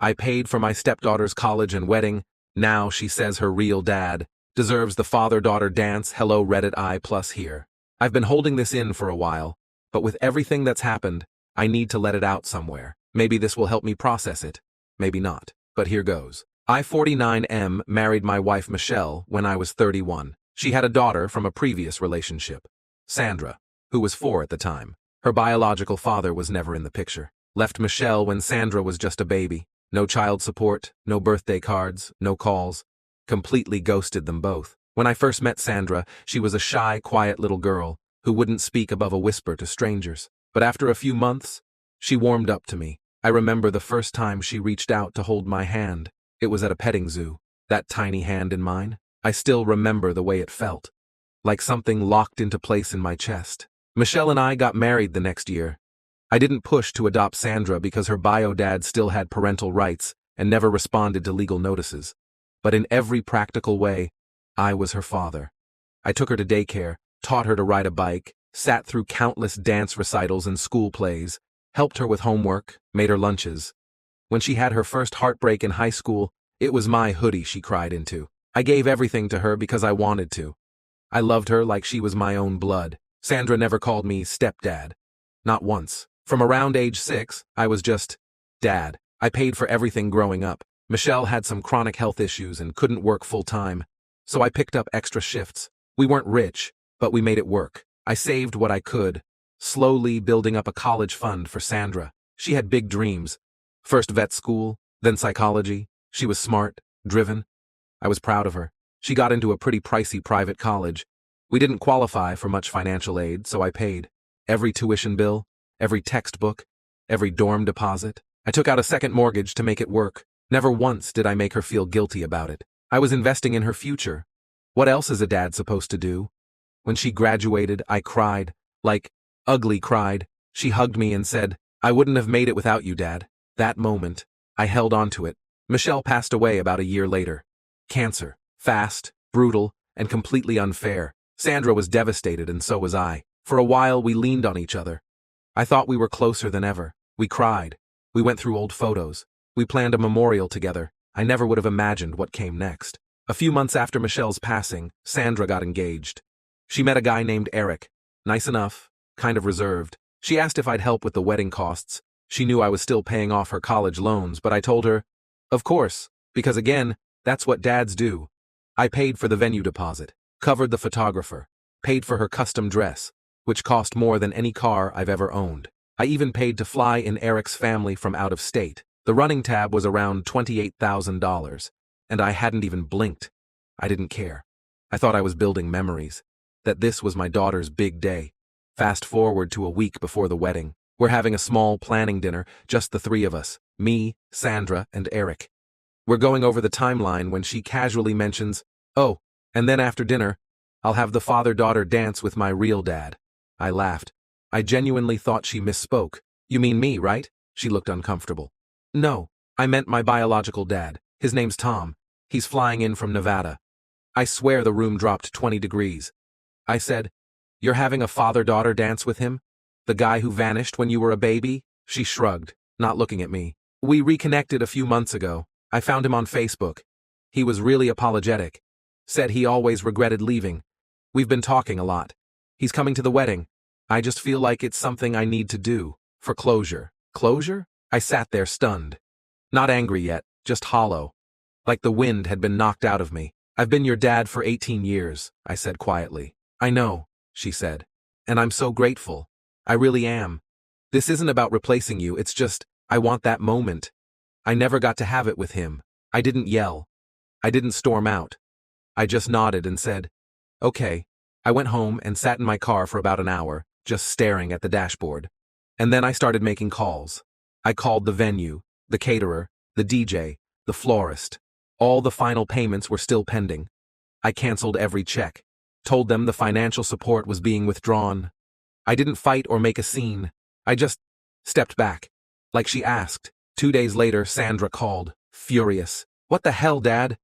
I paid for my stepdaughter's college and wedding. Now she says her real dad deserves the father-daughter dance. Hello Reddit I plus here. I've been holding this in for a while, but with everything that's happened, I need to let it out somewhere. Maybe this will help me process it. Maybe not. But here goes. I 49M married my wife Michelle when I was 31. She had a daughter from a previous relationship, Sandra, who was 4 at the time. Her biological father was never in the picture. Left Michelle when Sandra was just a baby. No child support, no birthday cards, no calls. Completely ghosted them both. When I first met Sandra, she was a shy, quiet little girl who wouldn't speak above a whisper to strangers. But after a few months, she warmed up to me. I remember the first time she reached out to hold my hand. It was at a petting zoo. That tiny hand in mine. I still remember the way it felt. Like something locked into place in my chest. Michelle and I got married the next year. I didn't push to adopt Sandra because her bio dad still had parental rights and never responded to legal notices. But in every practical way, I was her father. I took her to daycare, taught her to ride a bike, sat through countless dance recitals and school plays, helped her with homework, made her lunches. When she had her first heartbreak in high school, it was my hoodie she cried into. I gave everything to her because I wanted to. I loved her like she was my own blood. Sandra never called me stepdad. Not once. From around age 6, I was just dad. I paid for everything growing up. Michelle had some chronic health issues and couldn't work full-time, so I picked up extra shifts. We weren't rich, but we made it work. I saved what I could, slowly building up a college fund for Sandra. She had big dreams. First vet school, then psychology. She was smart, driven. I was proud of her. She got into a pretty pricey private college. We didn't qualify for much financial aid, so I paid. Every tuition bill, every textbook, every dorm deposit. I took out a second mortgage to make it work. Never once did I make her feel guilty about it. I was investing in her future. What else is a dad supposed to do? When she graduated, I cried. Like, ugly cried. She hugged me and said, "I wouldn't have made it without you, Dad." That moment, I held on to it. Michelle passed away about a year later. Cancer. Fast, brutal, and completely unfair. Sandra was devastated and so was I. For a while, we leaned on each other. I thought we were closer than ever. We cried. We went through old photos. We planned a memorial together. I never would have imagined what came next. A few months after Michelle's passing, Sandra got engaged. She met a guy named Eric. Nice enough, kind of reserved. She asked if I'd help with the wedding costs. She knew I was still paying off her college loans, but I told her, of course, because again, that's what dads do. I paid for the venue deposit, covered the photographer, paid for her custom dress, which cost more than any car I've ever owned. I even paid to fly in Eric's family from out of state. The running tab was around $28,000, and I hadn't even blinked. I didn't care. I thought I was building memories, that this was my daughter's big day. Fast forward to a week before the wedding. We're having a small planning dinner, just the 3 of us, me, Sandra, and Eric. We're going over the timeline when she casually mentions, "Oh, and then after dinner, I'll have the father-daughter dance with my real dad." I laughed. I genuinely thought she misspoke. "You mean me, right?" She looked uncomfortable. "No, I meant my biological dad. His name's Tom. He's flying in from Nevada." I swear the room dropped 20 degrees. I said, "You're having a father-daughter dance with him? The guy who vanished when you were a baby?" She shrugged, not looking at me. "We reconnected a few months ago. I found him on Facebook. He was really apologetic. Said he always regretted leaving. We've been talking a lot. He's coming to the wedding. I just feel like it's something I need to do. For closure." Closure? I sat there stunned. Not angry yet, just hollow. Like the wind had been knocked out of me. "I've been your dad for 18 years, I said quietly. "I know," she said. "And I'm so grateful. I really am. This isn't about replacing you, it's just, I want that moment. I never got to have it with him." I didn't yell. I didn't storm out. I just nodded and said, "Okay." I went home and sat in my car for about an hour, just staring at the dashboard. And then I started making calls. I called the venue, the caterer, the DJ, the florist. All the final payments were still pending. I canceled every check, told them the financial support was being withdrawn. I didn't fight or make a scene. I just stepped back, like she asked. 2 days later, Sandra called, furious. "What the hell, Dad?"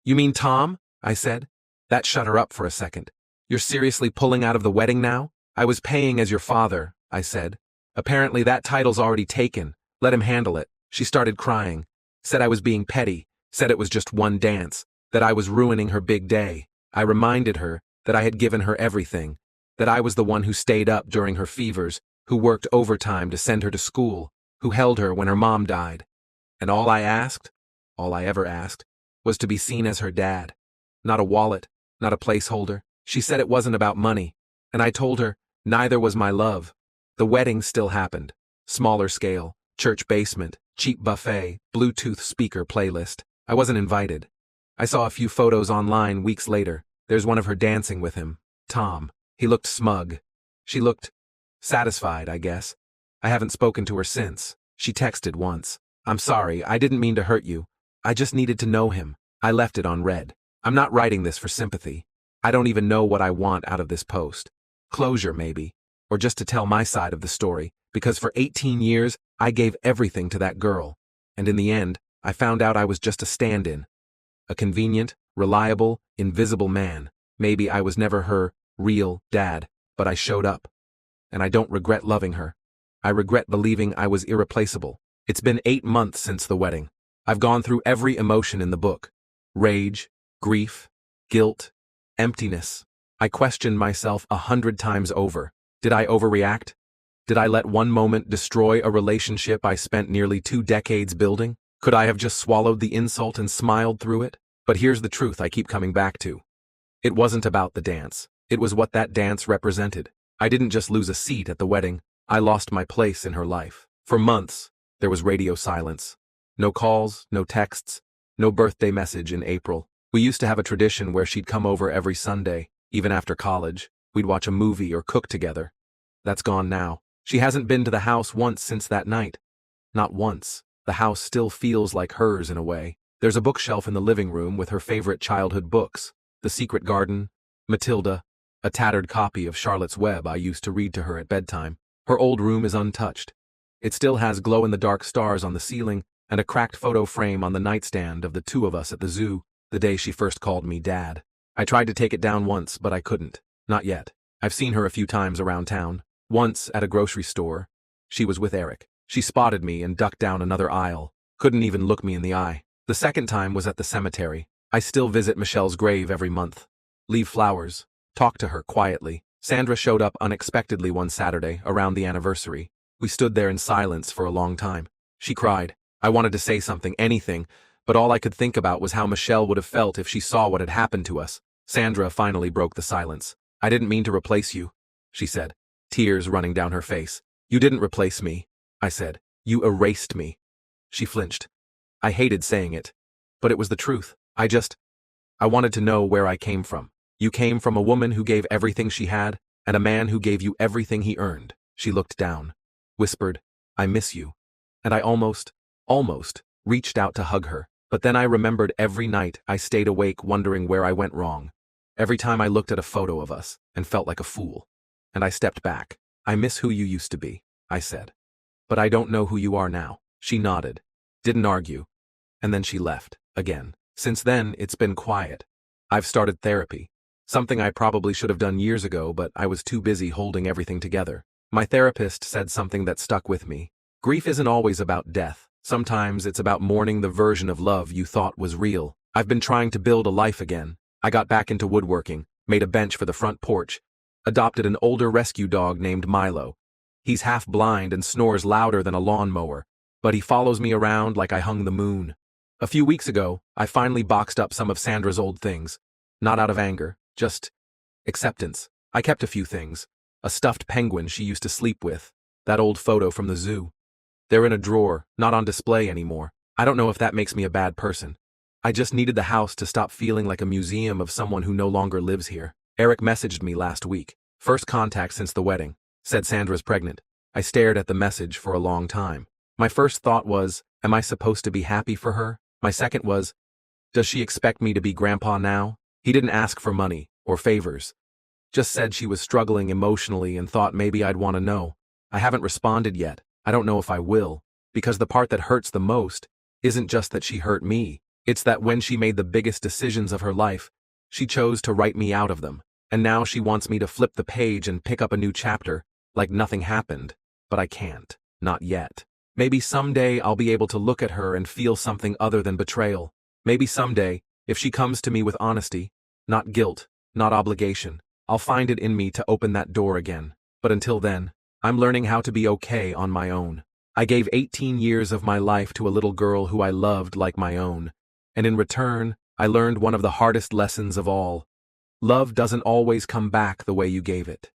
"You mean Tom?" I said. That shut her up for a second. "You're seriously pulling out of the wedding now?" "I was paying as your father," I said. "Apparently that title's already taken. Let him handle it." She started crying. said I was being petty, said it was just one dance, that I was ruining her big day. I reminded her that I had given her everything, that I was the one who stayed up during her fevers, who worked overtime to send her to school, who held her when her mom died. And all I ever asked, was to be seen as her dad. Not a wallet, not a placeholder. She said it wasn't about money, and I told her neither was my love. The wedding still happened. Smaller scale, church basement, cheap buffet, Bluetooth speaker playlist. I wasn't invited. I saw a few photos online weeks later. There's one of her dancing with him, Tom. He looked smug. She looked satisfied, I guess. I haven't spoken to her since. She texted once. I'm sorry, I didn't mean to hurt you. I just needed to know him. I left it on read. I'm not writing this for sympathy. I don't even know what I want out of this post. Closure, maybe. Or just to tell my side of the story, because for 18 years, I gave everything to that girl. And in the end, I found out I was just a stand-in. A convenient, reliable, invisible man. Maybe I was never her real dad, but I showed up. And I don't regret loving her. I regret believing I was irreplaceable. It's been 8 months since the wedding. I've gone through every emotion in the book. Rage, grief, guilt, emptiness. I questioned myself 100 times over. Did I overreact? Did I let one moment destroy a relationship I spent nearly 2 decades building? Could I have just swallowed the insult and smiled through it? But here's the truth I keep coming back to. It wasn't about the dance. It was what that dance represented. I didn't just lose a seat at the wedding. I lost my place in her life. For months, there was radio silence. No calls, no texts, no birthday message in April. We used to have a tradition where she'd come over every Sunday, even after college. We'd watch a movie or cook together. That's gone now. She hasn't been to the house once since that night. Not once. The house still feels like hers in a way. There's a bookshelf in the living room with her favorite childhood books. The Secret Garden, Matilda, a tattered copy of Charlotte's Web I used to read to her at bedtime. Her old room is untouched. It still has glow-in-the-dark stars on the ceiling and a cracked photo frame on the nightstand of the two of us at the zoo, the day she first called me Dad. I tried to take it down once, but I couldn't. Not yet. I've seen her a few times around town. Once, at a grocery store. She was with Eric. She spotted me and ducked down another aisle. Couldn't even look me in the eye. The second time was at the cemetery. I still visit Michelle's grave every month. Leave flowers. Talk to her quietly. Sandra showed up unexpectedly one Saturday, around the anniversary. We stood there in silence for a long time. She cried. I wanted to say something, anything, but all I could think about was how Michelle would have felt if she saw what had happened to us. Sandra finally broke the silence. I didn't mean to replace you, she said, tears running down her face. You didn't replace me, I said. You erased me. She flinched. I hated saying it, but it was the truth. I wanted to know where I came from. You came from a woman who gave everything she had, and a man who gave you everything he earned. She looked down, whispered, I miss you. And I almost reached out to hug her. But then I remembered every night I stayed awake wondering where I went wrong. Every time I looked at a photo of us and felt like a fool. And I stepped back. I miss who you used to be, I said. But I don't know who you are now. She nodded, didn't argue. And then she left, again. Since then, it's been quiet. I've started therapy. Something I probably should have done years ago, but I was too busy holding everything together. My therapist said something that stuck with me. Grief isn't always about death. Sometimes it's about mourning the version of love you thought was real. I've been trying to build a life again. I got back into woodworking, made a bench for the front porch, adopted an older rescue dog named Milo. He's half blind and snores louder than a lawnmower, but he follows me around like I hung the moon. A few weeks ago, I finally boxed up some of Sandra's old things. Not out of anger, just acceptance. I kept a few things. A stuffed penguin she used to sleep with. That old photo from the zoo. They're in a drawer, not on display anymore. I don't know if that makes me a bad person. I just needed the house to stop feeling like a museum of someone who no longer lives here. Eric messaged me last week. First contact since the wedding. Said Sandra's pregnant. I stared at the message for a long time. My first thought was, am I supposed to be happy for her? My second was, does she expect me to be grandpa now? He didn't ask for money or favors. Just said she was struggling emotionally and thought maybe I'd want to know. I haven't responded yet. I don't know if I will, because the part that hurts the most isn't just that she hurt me. It's that when she made the biggest decisions of her life, she chose to write me out of them. And now she wants me to flip the page and pick up a new chapter, like nothing happened. But I can't. Not yet. Maybe someday I'll be able to look at her and feel something other than betrayal. Maybe someday, if she comes to me with honesty, not guilt, not obligation, I'll find it in me to open that door again. But until then, I'm learning how to be okay on my own. I gave 18 years of my life to a little girl who I loved like my own, and in return, I learned one of the hardest lessons of all. Love doesn't always come back the way you gave it.